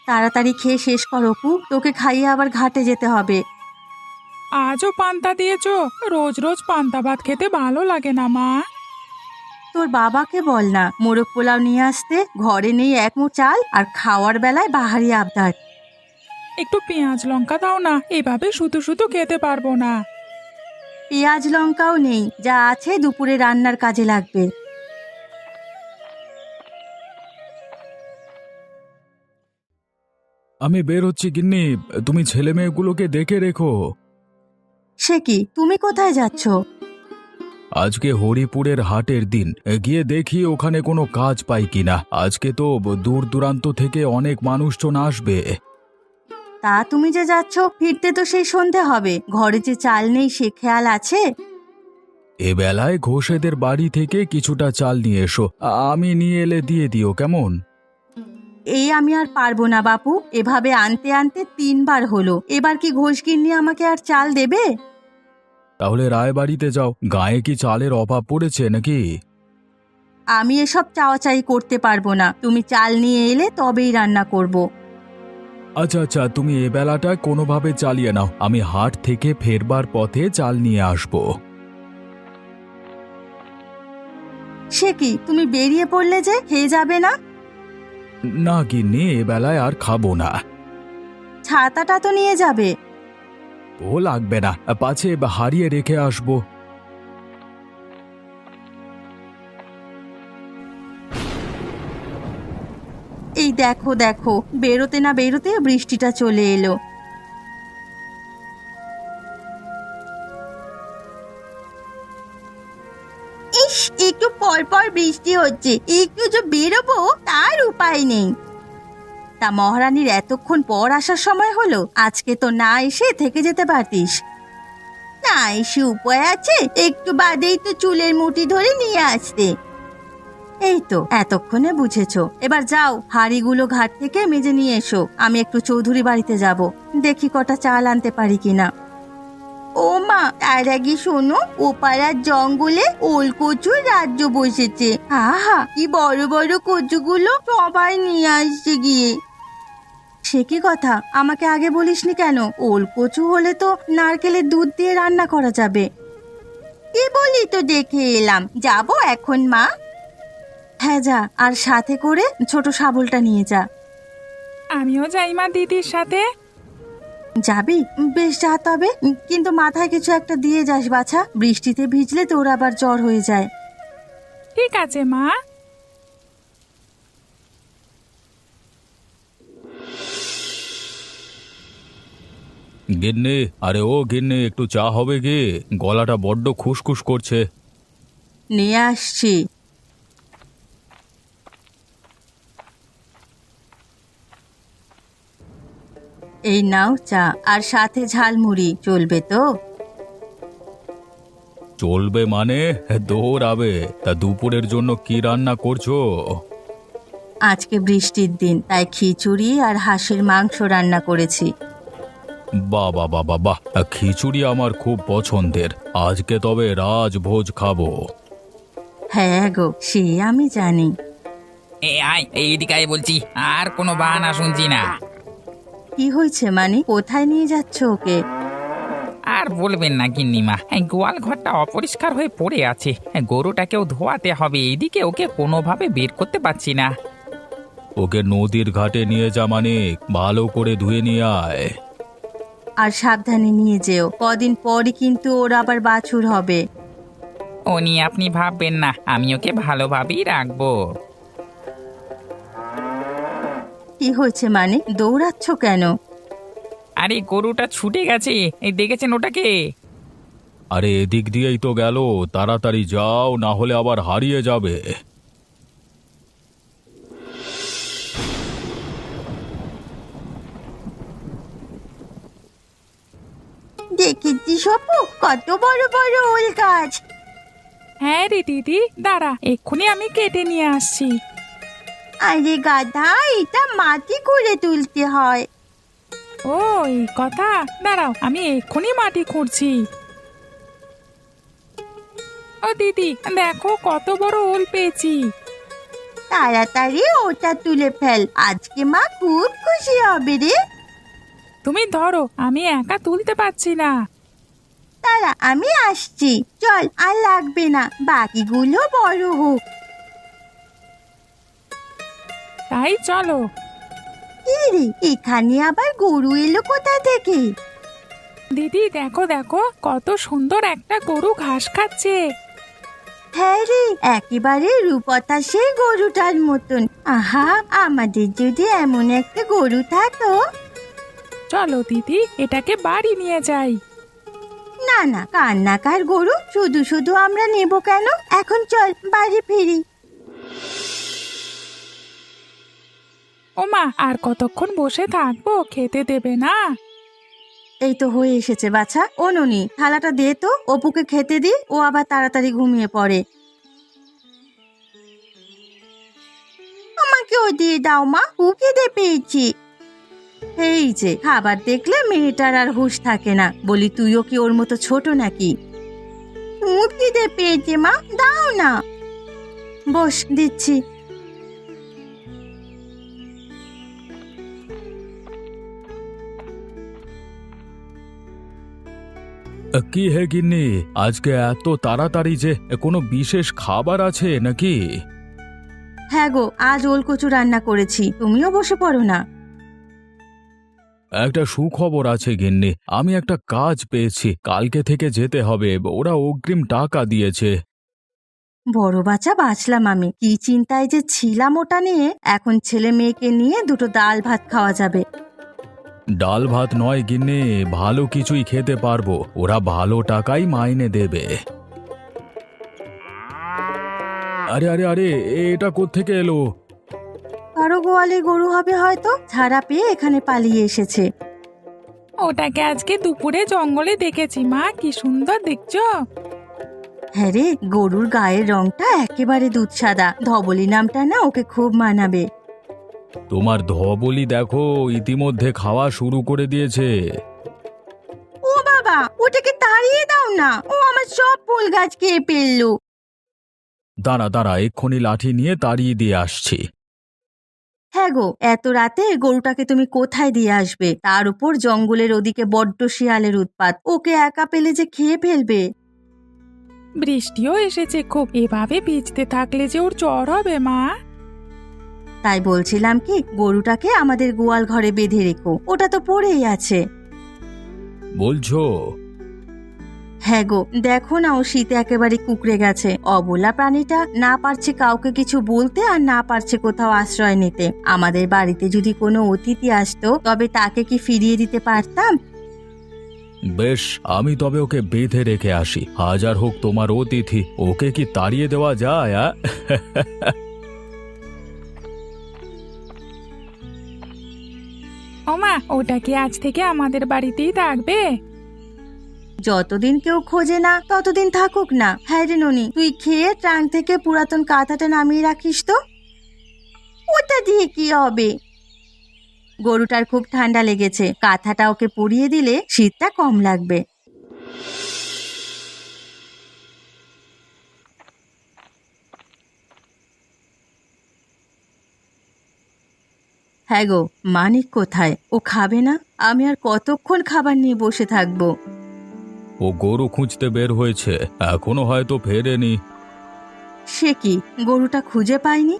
তাড়াতাড়ি খেয়ে শেষ কর অপু, তোকে খাইয়ে আবার ঘাটে যেতে হবে। আজও পান্তা দিয়েছো? রোজ রোজ পান্তা ভাত খেতে ভালো লাগে না মা। তোর বাবাকে বল না মোরগ পোলাও নিয়ে আসতে, ঘরে নেই এক মুঠ চাল আর খাওয়ার বেলায় বাহারি আবদার। একটু পেঁয়াজ লঙ্কা দাও না, এভাবে শুধু শুধু খেতে পারবো না। পেঁয়াজ লঙ্কাও নেই, যা আছে দুপুরে রান্নার কাজে লাগবে। আমি বের হচ্ছি গিন্নি, তুমি ছেলে মেয়েগুলোকে দেখে রেখো। সে কি, তুমি কোথায় যাচ্ছ? আজকে হরিপুরের হাটের দিন, গিয়ে দেখি ওখানে কোনো কাজ পাই কিনা। আজকে তো দূর দূরান্ত থেকে অনেক মানুষজন আসবে। তা তুমি যে যাচ্ছ, ফিরতে তো সেই সন্ধে হবে, ঘরে যে চাল নেই সে খেয়াল আছে? এ বেলায় ঘোষেদের বাড়ি থেকে কিছুটা চাল নিয়ে এসো, আমি নিয়ে এলে দিয়ে দিও কেমন? এই আমি আর পারবো না বাপু, এভাবে আনতে আনতে 3 বার হলো, এবার কি ঘোষগিন্নি আমাকে আর চাল দেবে? তাহলে রায়বাড়িতে যাও, গায়ে কি চালের অভাব পড়েছে নাকি? আমি এসব চাওয়াচাই করতে পারবো না, তুমি চাল নিয়ে এলে তবেই রান্না করব। আচ্ছা আচ্ছা, তুমি এ বেলাটা কোনোভাবে চালিয়ে নাও, আমি হাট থেকে ফেরবার পথে চাল নিয়ে আসব। সে কি, তুমি বেরিয়ে পড়লে যে, খেয়ে যাবে না? না গিন্নি, এ বেলায় আর খাবো না। ছাতাটা তো নিয়ে যাবে। ও লাগবে না, পাছে হারিয়ে রেখে আসবো। এই দেখো দেখো, বেরোতে না বেরোতে বৃষ্টিটা চলে এলো। ইস, একটু পর পর বৃষ্টি হচ্ছে, একটু যে বেরোবো তার উপায় নেই। তা মহারানীর এতক্ষণ পর আসার সময় হলো, আজকে তো না এসে থেকে যেতে পারতিস। না এসে উপায় আছে, একটু বাদেই তো চুলের মুঠি ধরে নিয়ে আসতে। এই তো এতক্ষণে বুঝেছো, এবার যাও হাঁড়িগুলো ঘাট থেকে মেজে নিয়ে এসো, আমি একটু চৌধুরী বাড়িতে যাব, দেখি কটা চাল আনতে পারি কিনা। ও মা, তার আগে শোনো, ও পাড়ার জঙ্গলে ওল কচুর রাজ্য বসেছে। আহা, কি বড় বড় কচুগুলো সবাই নিয়ে আসছে গিয়ে। সে কি কথা, আমাকে আগে বলিসনি কেন? ওল কচু হলে তো নারকেলের দুধ দিয়ে রান্না করা যাবে। কি বলি তো দেখে এলাম, যাবো এখন মা। হ্যাঁ যা, আর সাথে করে ছোট শাবলটা নিয়ে যা। আমিও যাই মা দিদির সাথে। যাবি? বেশ যা তবে, কিন্তু মাথায় কিছু একটা দিয়ে যাস বাছা, বৃষ্টিতে ভিজলে তোর আবার জ্বর হয়ে যায়। ঠিক আছে মা। গিন্নি, আরে ও গিন্নি, একটু চা হবে কি? গলাটা বড্ড খুসখুস করছে। নিয়ে আসছি। এই নাও চা, আর সাথে ঝালমুড়ি, চলবে তো? চলবে মানে? দৌড়াবে। তা দুপুরের জন্য কি রান্না করছো? আজকে বৃষ্টির দিন, তাই খিচুড়ি আর হাঁসের মাংস রান্না করেছি। বাহ বাহ বাহ বাহ বাহ, খিচুড়ি আমার খুব পছন্দের। আজকে তবে রাজভোজ খাবো। হ্যাঁ গো, সে আমি জানি। আয় এইদিকে আয় বলছি, আর কোনো বাহানা শুনছি না। কি হয়েছে মানে, কোথায় নিয়ে যাচ্ছ ওকে? আর বলবেন না গিন্নিমা, গোয়াল ঘরটা অপরিষ্কার হয়ে পড়ে আছে, গরুটাকেও ধোয়াতে হবে, এইদিকে ওকে কোনোভাবে বের করতে পারছি না। ওকে নদীর ঘাটে নিয়ে যা, মানিক, ভালো করে ধুয়ে নিয়ে আয়। আর সাবধানে নিয়ে যেও, কদিন পরই কিন্তু ওর আবার বাছুর হবে। ও নিয়ে আপনি ভাববেন না, আমি ওকে ভালোভাবেই রাখবো। কি হয়েছে মানে, দৌড়াচ্ছ কেন? আরে গরুটা ছুটে গেছে, এই দেখেছেন ওটাকে? আরে এদিক দিয়েই তো গেল, তাড়াতাড়ি যাও, না হলে আবার হারিয়ে যাবে। দেখেছি সপু, কত বড় বড় ওল গাছ। হ্যাঁ রে দিদি, দাঁড়া, এক্ষুনি আমি কেটে নিয়ে আসছি। আরে গাধা, এটা মাটি করে তুলতে হয়। ও এই কথা, দাঁড়াও, আমি এক্ষুনি মাটি খুঁড়ছি। ও দিদি, দেখো কত বড় ওল পেয়েছি। তাড়াতাড়ি ওটা তুলে ফেল, আজকে মা খুব খুশি হবে রে। তুমি ধরো, আমি একা তুলতে পারছি না। তারা আমি আসছি, চল আর লাগবে না, বাকিগুলো বড় হোক। তাই চলো। কি রে, এখানে আবার গরু এলো কোথা থেকে? দিদি দেখো দেখো, কত সুন্দর একটা গরু ঘাস খাচ্ছে। হ্যাঁ রে, একেবারে রূপতা সেই গরুটার মতন। আহা, আমাদের যদি এমন একটা গরু থাকতো। চলো দিদি, এটাকে বাড়ি নিয়ে যাই। না না, কান্নাকার গরু শুধু শুধু আমরা নেব কেন? এখন চল বাড়ি ফিরি। ওমা, আর কতক্ষণ বসে থাকবো? খেতে দেবে না? এই তো হয়ে এসেছে বাছা। ও ননি, থালাটা দে তো, অপুকে খেতে দি, ও আবার তাড়াতাড়ি ঘুমিয়ে পড়ে। আমাকেও দিয়ে দাও মা, খুব খিদে পেয়েছি। এই যে খাবার দেখলে মেয়েটার আর হুঁশ থাকে না। বলি, তুইও কি ওর মতো ছোট নাকি? খুব খিদে পেয়েছে মা, দাও না। বস, দিচ্ছি। কি হে গিন্নি, আজকে এত তাড়াতাড়ি যে? কোনো বিশেষ খাবার আছে নাকি? হ্যাঁ গো, আজ ওলকচু রান্না করেছি, তুমিও বসে পড়ো না। একটা সুখবর আছে গিন্নি, আমি একটা কাজ পেয়েছি, কালকে থেকে যেতে হবে, ওরা অগ্রিম টাকা দিয়েছে। বড় বাচ্চা বাঁচলাম আমি, কি চিন্তায় যে ছিলাম ওটা নিয়ে। এখন ছেলে মেয়েকে নিয়ে দুটো ডাল ভাত খাওয়া যাবে। ডাল ভাত নয় গিন্নি, ভালো কিছুই খেতে পারবো, ওরা ভালো টাকাই মাইনে দেবে। আরে আরে আরে, এটা কোত্থেকে এলো? কারো গোয়ালে গরু হবে হয়তো, ছাড়া পেয়ে এখানে পালিয়ে এসেছে। ওটাকে আজকে দুপুরে জঙ্গলে দেখেছি মা, কি সুন্দর দেখছো। হ্যাঁ রে, গরুর গায়ের রংটা একেবারে দুধ সাদা, ধবলি নামটা না ওকে খুব মানাবে। তোমার ধবলি দেখো, ইতিমধ্যে খাওয়া শুরু করে দিয়েছে। ও বাবা, ওটাকে তাড়িয়ে দাও না, ও আমার সব ফুল গাছ খেয়ে ফেললো। দাঁড়া দাঁড়া, এক্ষুনি লাঠি নিয়ে তাড়িয়ে দিয়ে আসছি। হ্যাঁ গো, এত রাতে গরুটাকে তুমি কোথায় দিয়ে আসবে? তার উপর জঙ্গলের ওদিকে বড্ড শিয়ালের উৎপাত, ওকে একা পেলে যে খেয়ে ফেলবে। বৃষ্টিও এসেছে খুব, এভাবে ভিজতে থাকলে যে ওর জ্বর হবে মা। তাই বলছিলাম কি, গরুটাকে আমাদের গোয়াল ঘরে বেঁধে রেখো, ওটা তো পড়েই আছে। বলছো? হ্যাঁ গো, দেখো না, ও শীতে একেবারে কুকড়ে গেছে। অবলা প্রাণীটা না পারছে কাউকে কিছু বলতে, আর না পারছে কোথাও আশ্রয় নিতে। আমাদের বাড়িতে যদি কোনো অতিথি আসতো, তবে তাকে কি ফিরিয়ে দিতে পারতাম? বেশ, আমি তবে ওকে বেঁধে রেখে আসি, হাজার হোক তোমার অতিথি, ওকে কি তাড়িয়ে দেওয়া যায়? ওমা, ওটা কি আজ থেকে আমাদের বাড়িতেই থাকবে? যতদিন কেউ খোঁজে না ততদিন থাকুক না। হ্যাঁ রে ননি, তুই খেয়ে ট্রাঙ্ক থেকে পুরাতন কাঁথাটা নামিয়ে রাখিস তো। ওটা দিয়ে কি হবে? গরুটার খুব ঠান্ডা লেগেছে, কাঁথাটা ওকে পরিয়ে দিলে শীতটা কম লাগবে। হ্যাঁ গো, মানিক কোথায়? ও খাবে না? আমি আর কতক্ষণ খাবার নিয়ে বসে থাকবো? ও গরু খুঁজতে বের হয়েছে, এখনো হয়তো ফেরেনি। সে কি, গরুটা খুঁজে পাইনি?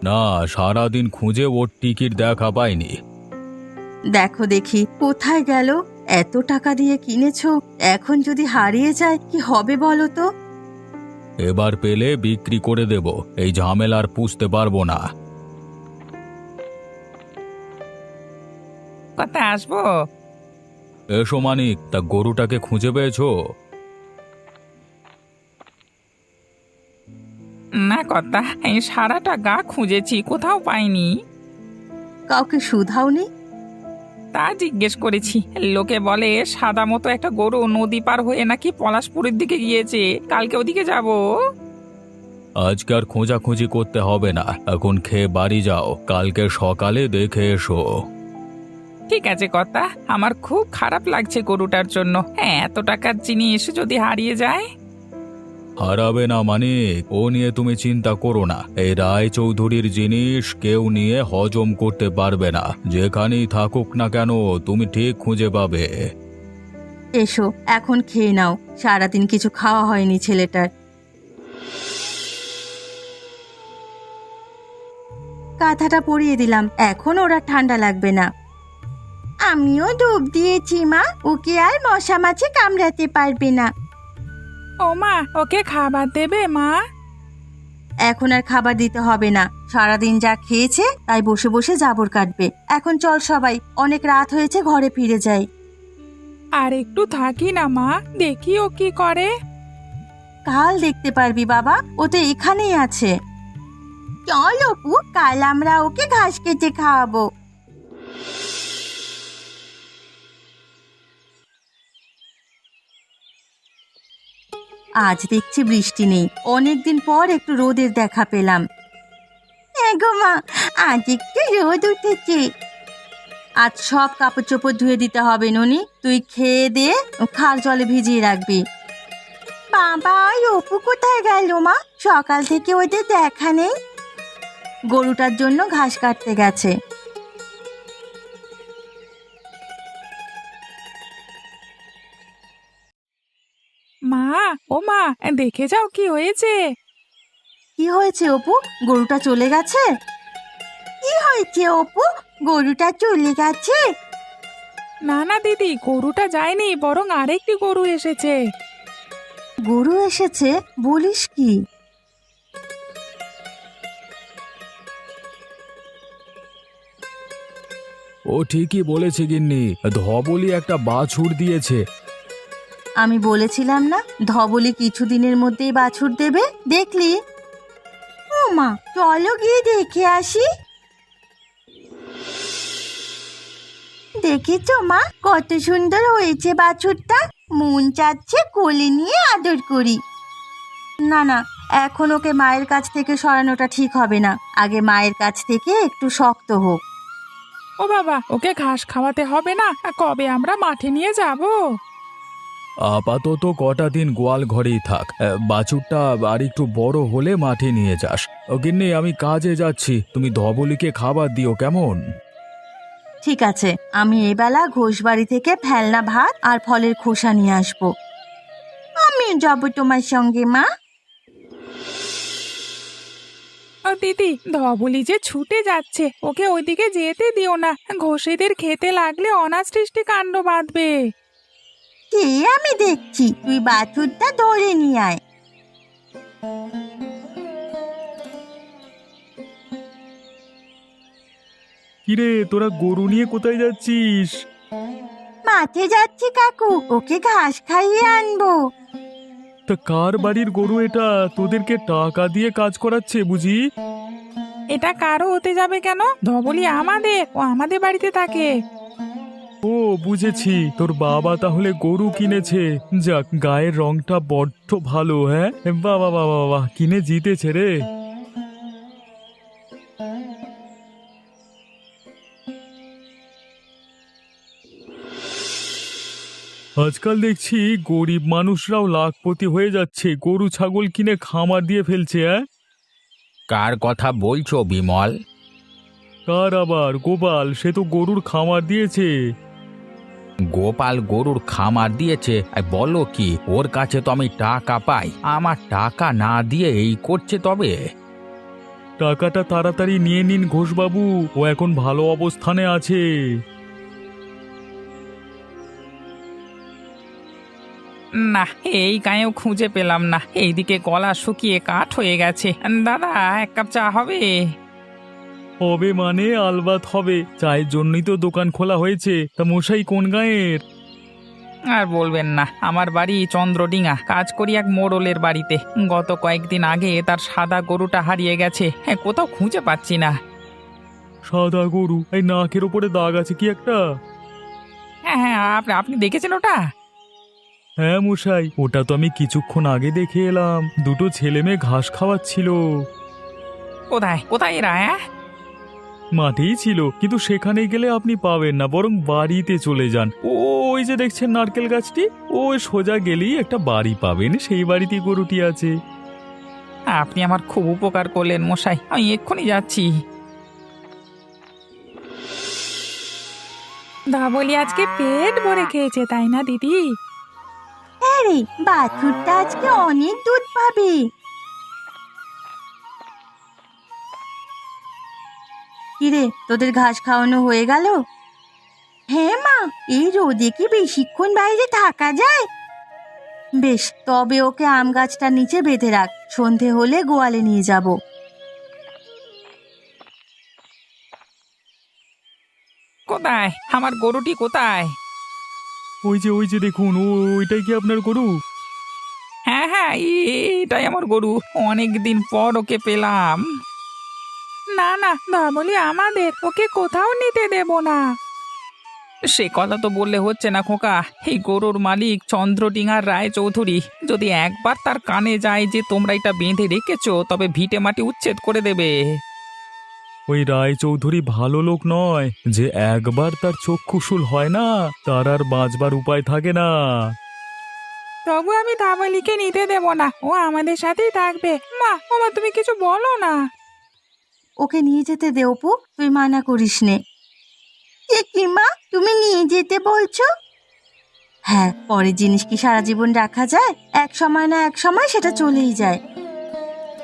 না, সারাদিন খুঁজে ওর টিকিট দেখা পাইনি। দেখো দেখি কোথায় গেল। এত টাকা দিয়ে কিনেছো, এখন যদি হারিয়ে যায় কি হবে বলো তো? এবার পেলে বিক্রি করে দেব, এই ঝামেলার পুষতে পারবো না। কোথায় আসবো? এসো মানিক, তা গরুটাকে খুঁজে পেয়েছো? না কথা, এই সারাটা গা খুঁজেছি, কোথাও পাইনি। কাউকে শুধাওনি? তা জিজ্ঞেস করেছি, লোকে বলে সাদা মতো একটা গরু নদী পার হয়ে নাকি পলাশপুরের দিকে গিয়েছে, কালকে ওদিকে যাব। আজকে আর খোঁজাখুঁজি করতে হবে না, এখন খেয়ে বাড়ি যাও, কালকে সকালে দেখে এসো। ঠিক আছে কথা, আমার খুব খারাপ লাগছে গরুটার জন্য। হ্যাঁ, এত টাকার জিনিস যদি হারিয়ে যায়। হারাবে না মানিক, ও নিয়ে তুমি চিন্তা করো না। এই রায়চৌধুরীর জিনিস কেউ নিয়ে হজম করতে পারবে না। যেখানেই থাকুক না কেন তুমি ঠিক খুঁজে পাবে। এসো এখন খেয়ে নাও, সারাদিন কিছু খাওয়া হয়নি ছেলেটার। কাঁথাটা পরিয়ে দিলাম, এখন ওরা ঠান্ডা লাগবে না। আমিও ধূপ দিয়েছি মা, ওকে আর মশা মাছি কামড়াতে পারবে না। ও মা, ওকে খাবার দেবে মা? এখন আর খাবার দিতে হবে না, সারাদিন যা খেয়েছে তাই বসে বসে জাবর কাটবে। এখন চল সবাই, অনেক রাত হয়েছে, ঘরে ফিরে যাই। আর একটু থাকি না মা, দেখি ও কি করে। কাল দেখতে পারবি বাবা, ও তো এখানেই আছে। চল অপু, কাল আমরা ওকে ঘাস কেটে খাওয়াবো। আজ দেখছি বৃষ্টি নেই, অনেকদিন পর একটু রোদের দেখা পেলাম। গো মা, আজ একটু রোদ উঠেছে। আজ সব কাপড় চোপড় ধুয়ে দিতে হবে ননি, তুই খেয়ে দিয়ে খাল জলে ভিজিয়ে রাখবি। বাবা, অপু কোথায় গেল মা? সকাল থেকে ওদের দেখা নেই। গরুটার জন্য ঘাস কাটতে গেছে। মা, ও মা, দেখে যাও কি হয়েছে। কি হয়েছে অপু? গরুটা চলে গেছে? কি হয়েছে অপু, গরুটা চলে গেছে? না না দিদি, গরুটা যায়নি, বরং আরেকটি গরু এসেছে। গরু এসেছে বলিস কি? ও ঠিকই বলেছে গিন্নি, ধবলি একটা বাছুর দিয়েছে। আমি বলেছিলাম না ধবলি কিছুদিনের মধ্যেই বাছুর দেবে, দেখলি? ও মা, চলো গিয়ে দেখে আসি। দেখেছো মা, কত সুন্দর হয়েছে বাছুরটা, মন চাচ্ছে কোলে নিয়ে আদর করি। না না, এখন ওকে মায়ের কাছ থেকে সরানোটা ঠিক হবে না, আগে মায়ের কাছ থেকে একটু শক্ত হোক। ও বাবা, ওকে ঘাস খাওয়াতে হবে না? কবে আমরা মাঠে নিয়ে যাব? আপাতত কটা দিন গোয়াল ঘরেই থাক, বাছুরটা আর একটু বড় হলে মাঠে নিয়ে যাস। ও গিন্নি, আমি কাজে যাচ্ছি, তুমি ধবলিকে খাবার দিও কেমন? ঠিক আছে, আমি এবেলা ঘোষবাড়ি থেকে ফেলনা ভাত আর ফলের খোসা নিয়ে আসবো। আমি যাব তোমার সঙ্গে মা। ও দিদি, ধবলি যে ছুটে যাচ্ছে, ওকে ওইদিকে যেতে দিও না, ঘোষেদের খেতে লাগলে অনাসৃষ্টি কাণ্ড বাঁধবে। কে আমি দেখছি, তুই বাছুরটা ধরে নিয়ে আয়। কিরে, তোরা গরু নিয়ে কোথায় যাচ্ছিস? মাঠে যাচ্ছি কাকু, ওকে ঘাস খাইয়ে আনবো। তা কার বাড়ির গরু এটা? তোদেরকে টাকা দিয়ে কাজ করাচ্ছে বুঝি? এটা কারো হতে যাবে কেন? ধবলি আমাদের, ও আমাদের বাড়িতে থাকে। ও বুঝেছি, তোর বাবা তাহলে গরু কিনেছে। যাক, গায়ের রংটা বড্ড ভালো। হ্যাঁ বাবা বাবা বাবা, কিনে জিতেছে রে। আজকাল দেখছি গরিব মানুষরাও লাখপতি হয়ে যাচ্ছে, গরু ছাগল কিনে খামার দিয়ে ফেলছে। কার কথা বলছো বিমল? কার আবার? গোপাল, সে তো গরুর খামার দিয়েছে। গোপাল গরুর খামার দিয়েছে? বলো কি, ওর কাছে তো আমি টাকা পাই, আমার টাকা না দিয়ে এই করছে তবে? টাকাটা তাড়াতাড়ি নিয়ে নিন ঘোষবাবু, ও এখন ভালো অবস্থানে আছে। না, এই গায়েও খুঁজে পেলাম না, এইদিকে গলা শুকিয়ে কাঠ হয়ে গেছে। দাদা, এক কাপ চা হবে? হবে মানে আলবাত হবে, চায়ের জন্যই তো দোকান খোলা হয়েছে। তা মশাই কোন গাঁয়ের? আর বলবেন না, আমার বাড়ি চন্দ্রডিঙা, কাজ করি এক মোড়লের বাড়িতে। গত কয়েকদিন আগে তার সাদা গরুটা হারিয়ে গেছে, কোথাও খুঁজে পাচ্ছি না। সাদা গরু? এই নাকের ওপরে দাগ আছে কি একটা? হ্যাঁ হ্যাঁ, আপনি দেখেছেন ওটা? হ্যাঁ মশাই, ওটা তো আমি কিছুক্ষণ আগে দেখে এলাম, দুটো ছেলে মেয়ে ঘাস খাওয়াচ্ছিল। কোথায় কোথায় এরা? মাঠেই ছিল, কিন্তু সেখানে গেলে আপনি পাবেন না, বরং বাড়িতে চলে যান। ওই যে দেখছেন নারকেল গাছটি, ওই সোজা গেলেই একটা বাড়ি পাবেন, সেই বাড়িতেই গরুটি আছে। আপনি আমার খুব উপকার করলেন মশাই, আমি এক্ষুনি যাচ্ছি। ধবলি আজকে পেট ভরে খেয়েছে, তাই না দিদি? হ্যাঁ রে, বাছুরটা আজকে অনেক দুধ পাবে। কিরে, তোদের ঘাস খাওয়ানো হয়ে গেল? হ্যাঁ মা, এই রোদে কি বেশিক্ষণ বাইরে থাকা যায়? বেশ, তবে ওকে আম গাছটার নিচে বেঁধে রাখ, সন্ধে হলে গোয়ালে নিয়ে যাব। কোথায় আমার গরুটি, কোথায়? ওই যে দেখুন, ওইটাই কি আপনার গরু? হ্যাঁ হ্যাঁ, এটাই আমার গরু, অনেক দিন পর ওকে পেলাম। না না, ধবলি আমাদের, ওকে কোথাও নিতে দেব না। সে কথা তো বললে হচ্ছে না খোকা, এই গরুর মালিক চন্দ্রডিঙার রায় চৌধুরী যদি একবার তার কানে যায় যে তোমরা এটা বেঁধে রেখেছো, তবে ভিটে মাটি উচ্ছেদ করে দেবে। ওই রায়চৌধুরী ভালো লোক নয়, যে একবার তার চক্ষুশূল হয় না, তার আর বাঁচবার উপায় থাকে না। তবু আমি ধবলিকে নিতে দেব না, ও আমাদের সাথেই থাকবে। মা, ওমা, তুমি কিছু বলো না। ওকে নিয়ে যেতে দে অপু, তুই মানা করিস নে। কি মা, তুমি নিয়ে যেতে বলছো? হ্যাঁ, পরের জিনিস কি সারা জীবন রাখা যায়? এক সময় না এক সময় সেটা চলেই যায়।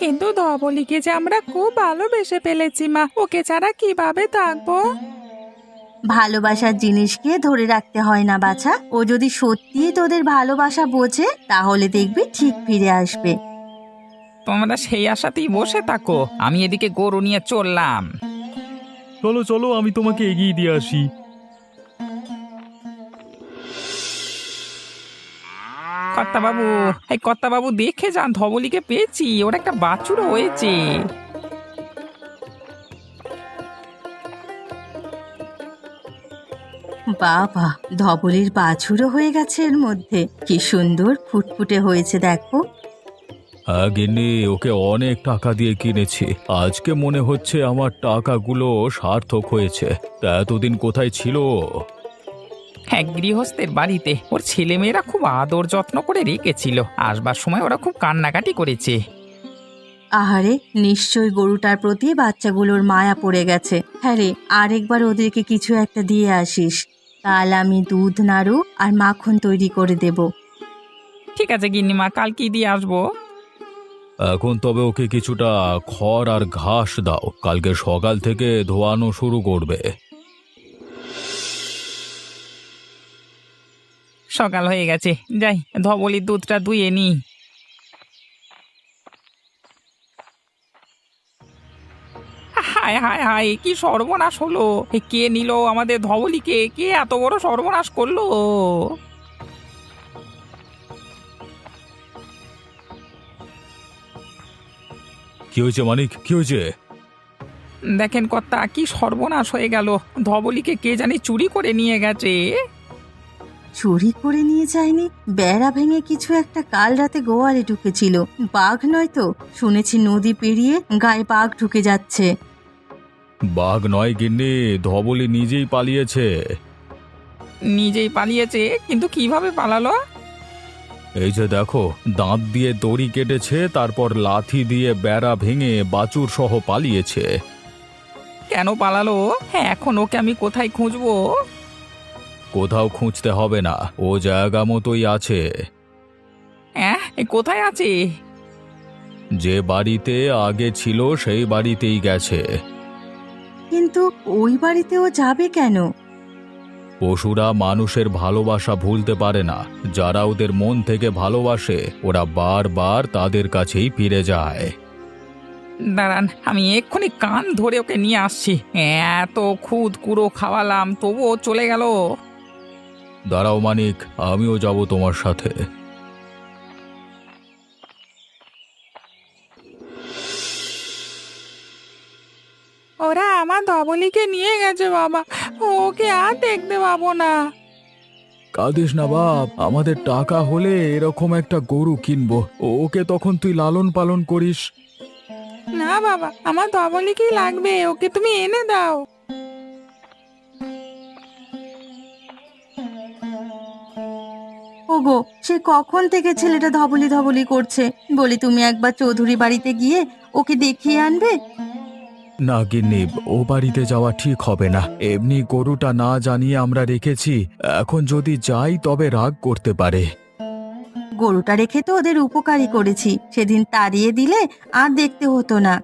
কিন্তু ধবলিকে যে আমরা খুব ভালোবেসে ফেলেছি মা, ওকে ছাড়া কিভাবে থাকবো? ভালোবাসার জিনিসকে ধরে রাখতে হয় না বাছা। ও যদি সত্যিই তোদের ভালোবাসা বোঝে, তাহলে দেখবি ঠিক ফিরে আসবে। তোমরা সেই আশাতেই বসে থাকো, আমি এদিকে গরু নিয়ে চললাম। চলো চলো, আমি তোমাকে এগিয়ে দিয়ে আসি। কর্তাবাবু, এই কর্তাবাবু দেখে যান, ধবলিকে পেয়েছি, ওর একটা বাছুরও হয়েছে। বাবা, ধবলির বাছুরও হয়ে গেছে এর মধ্যে। কি সুন্দর ফুটফুটে হয়েছে দেখো। হ্যাঁ গিন্নি, ওকে অনেক টাকা দিয়ে কিনেছি। আজকে মনে হচ্ছে আমার টাকাগুলো সার্থক হয়েছে। তা এতদিন কোথায় ছিল ও? হ্যাঁ, গৃহস্থের বাড়িতে ওর ছেলেমেয়েরা খুব আদর যত্ন করে রেখেছিল, আসবার সময় ওরা খুব কান্নাকাটি করেছে। আহারে, নিশ্চয়ই গরুটার প্রতি বাচ্চাগুলোর মায়া পড়ে গেছে। হ্যাঁ রে, আরেকবার ওদেরকে কিছু একটা দিয়ে আসিস। কাল আমি দুধ নাড়ু আর মাখন তৈরি করে দেব। ঠিক আছে গিন্নিমা, কাল কি দিয়ে আসবো? এখন তবে ওকে কিছুটা খড় আর ঘাস দাও, কালকে সকাল থেকে ধোয়ানো শুরু করবে। সকাল হয়ে গেছে, যাই ধবলির দুধটা দুইয়ে নি। হায় হায় হায়, কি সর্বনাশ হলো! কে নিল আমাদের ধবলিকে? কে এত বড় সর্বনাশ করলো? কি হয়েছে মানিক, কি হয়েছে? দেখেন কর্তা, কি সর্বনাশ হয়ে গেল! ধবলিকে কে জানি চুরি করে নিয়ে গেছে। চুরি করে নিয়ে যায়নি? বেড়া ভেঙে কিছু একটা কাল রাতে গোয়ালে ঢুকেছিল। বাঘ নয় তো? শুনেছি নদী পেরিয়ে গায়ে বাঘ ঢুকে যাচ্ছে। বাঘ নয় গিন্নি, ধবলি নিজেই পালিয়েছে। নিজেই পালিয়েছে? কিন্তু কিভাবে পালালো? এই যে দেখো, দাঁত দিয়ে দড়ি কেটেছে, তারপর লাথি দিয়ে বেড়া ভেঙে বাছুর সহ পালিয়েছে। কেন পালালো? হ্যাঁ, এখন ওকে আমি কোথায় খুঁজবো? কোথাও খুঁজতে হবে না, ও জায়গা মতোই আছে। হ্যাঁ, কোথায় আছে? যে বাড়িতে আগে ছিল সেই বাড়িতেই গেছে। কিন্তু ওই বাড়িতে ও যাবে কেন? পশুরা মানুষের ভালোবাসা ভুলতে পারে না। যারা ওদের মন থেকে ভালোবাসে, ওরা বারবার তাদের কাছেই ফিরে যায়। দাঁড়ান, আমি এক্ষুনি কান ধরে ওকে নিয়ে আসছি। এত খুদ কুড়ো খাওয়ালাম, তবুও চলে গেল। দাঁড়াও মানিক, আমিও যাব তোমার সাথে। ওরা আমার ধবলিকে নিয়ে গেছে বাবা, ওকে আর দেখতে পাবো না। কাঁদিস না বাপ, আমাদের টাকা হলে এরকম একটা গরু কিনবো, ওকে তখন তুই লালন পালন করিস। না বাবা, আমার ধবলিকেই লাগবে, ওকে তুমি এনে দাও। ওগো, সে কখন থেকে ছেলেটা ধবলি ধবলি করছে, বলি তুমি একবার চৌধুরী বাড়িতে গিয়ে ওকে দেখিয়ে আনবে। না গিন্নি, ও বাড়িতে যাওয়া ঠিক হবে না। এমনি গরুটা না জানিয়ে আমরা রেখেছি, এখন যদি যাই তবে রাগ করতে পারে। গরুটা রেখে তো ওদের উপকারই করেছি, সেদিন তাড়িয়ে দিলে আর দেখতে হতো না।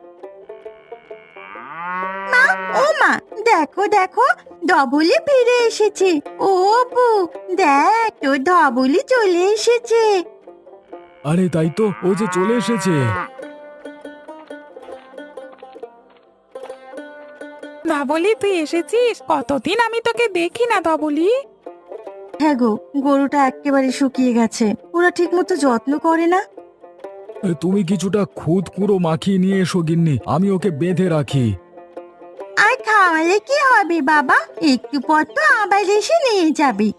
মা, ও মা, দেখো দেখো, ধবলি ফিরে এসেছে। ও বউ, দেখ তোর ধবলি চলে এসেছে। আরে তাই তো, ও যে চলে এসেছে। ধবলি, তুই এসেছিস? কতদিন আমি তোকে দেখি না ধবলি। হ্যাঁ গো, গরুটা একেবারে শুকিয়ে গেছে, ওরা ঠিক মতো যত্ন করে না। তুমি কিছুটা খুদ পুরো মাখিয়ে নিয়ে এসো গিন্নি, আমি ওকে বেঁধে রাখি। আর খাওয়ালে কি হবে বাবা, একটু পর তো আবার এসে নিয়ে যাবি।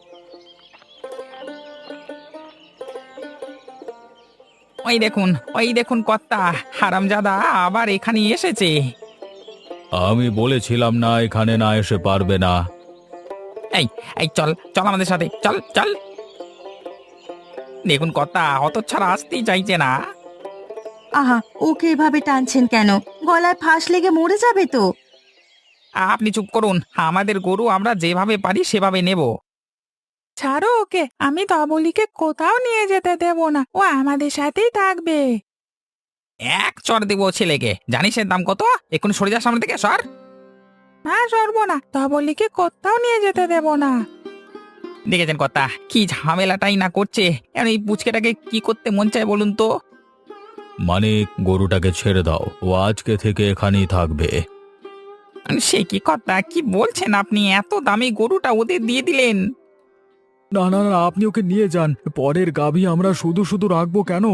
ওই দেখুন কর্তা, হারামজাদা আবার এখানে এসেছে। আমি বলেছিলাম না এখানে না এসে পারবে না। এই এই চল চল আমাদের সাথে, চল চল। দেখুন কর্তা, হতচ্ছাড়া আসতেই চাইছে না। আহা, ওকে এভাবে টানছেন কেন? গলায় ফাঁস লেগে মরে যাবে তো। আপনি চুপ করুন, আমাদের গরু আমরা যেভাবে পারি সেভাবে নেব। ছাড়ো ওকে, আমি ধবলিকে কোথাও নিয়ে যেতে দেব না, ও আমাদের সাথেই থাকবে। এক চড় দেবো ছেলেকে, জানিস এর দাম কত? এখন সরে যা সামনে থেকে, সর। না, সরবো না, ধবলিকে কোথাও নিয়ে যেতে দেব না। দেখেছেন কর্তা, কি ঝামেলাটাই না করছে। এখন এই পুচকেটাকে কি করতে মন চায় বলুন তো? মানে গরুটাকে ছেড়ে দাও, ও আজকে থেকে এখানেই থাকবে। সে কি কর্তা, কি বলছেন আপনি? এত দামি গরুটা ওদের দিয়ে দিলেন? না না না, আপনি ওকে নিয়ে যান, পরের গাভী আমরা শুধু শুধু রাখবো কেন?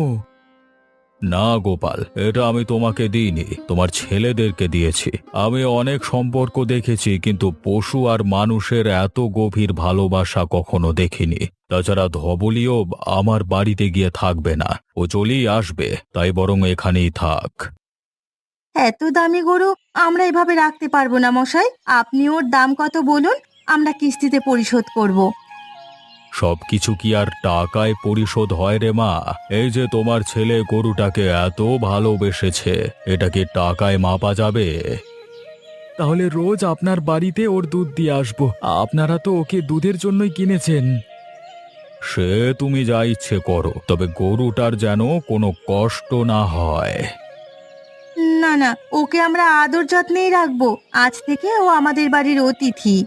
না গোপাল, এটা আমি তোমাকে দিইনি, তোমার ছেলেদেরকে দিয়েছি। আমি অনেক সম্পর্ক দেখেছি, কিন্তু পশু আর মানুষের এত গভীর ভালোবাসা কখনো দেখিনি। তাছাড়া ধবলিও আমার বাড়িতে গিয়ে থাকবে না, ও চলেই আসবে, তাই বরং এখানেই থাক। এত দামি গরু আমরা এভাবে রাখতে পারবো না মশাই, আপনি ওর দাম কত বলুন, আমরা কিস্তিতে পরিশোধ করব। সবকিছু কি আর টাকায় পরিশোধ হয় রে মা? এই যে তোমার ছেলে গরুটাকে এত ভালোবেসেছে, এটা কি টাকায় মাপা যাবে? তাহলে রোজ আপনার বাড়িতে ওর দুধ দিয়ে আসবো, আপনারা তো ওকে দুধের জন্যই কিনেছেন। সে তুমি যা ইচ্ছে করো, তবে গরুটার যেন কোনো কষ্ট না হয়। না না, ওকে আমরা আদর যত্নেই রাখবো, আজ থেকে ও আমাদের বাড়ির অতিথি।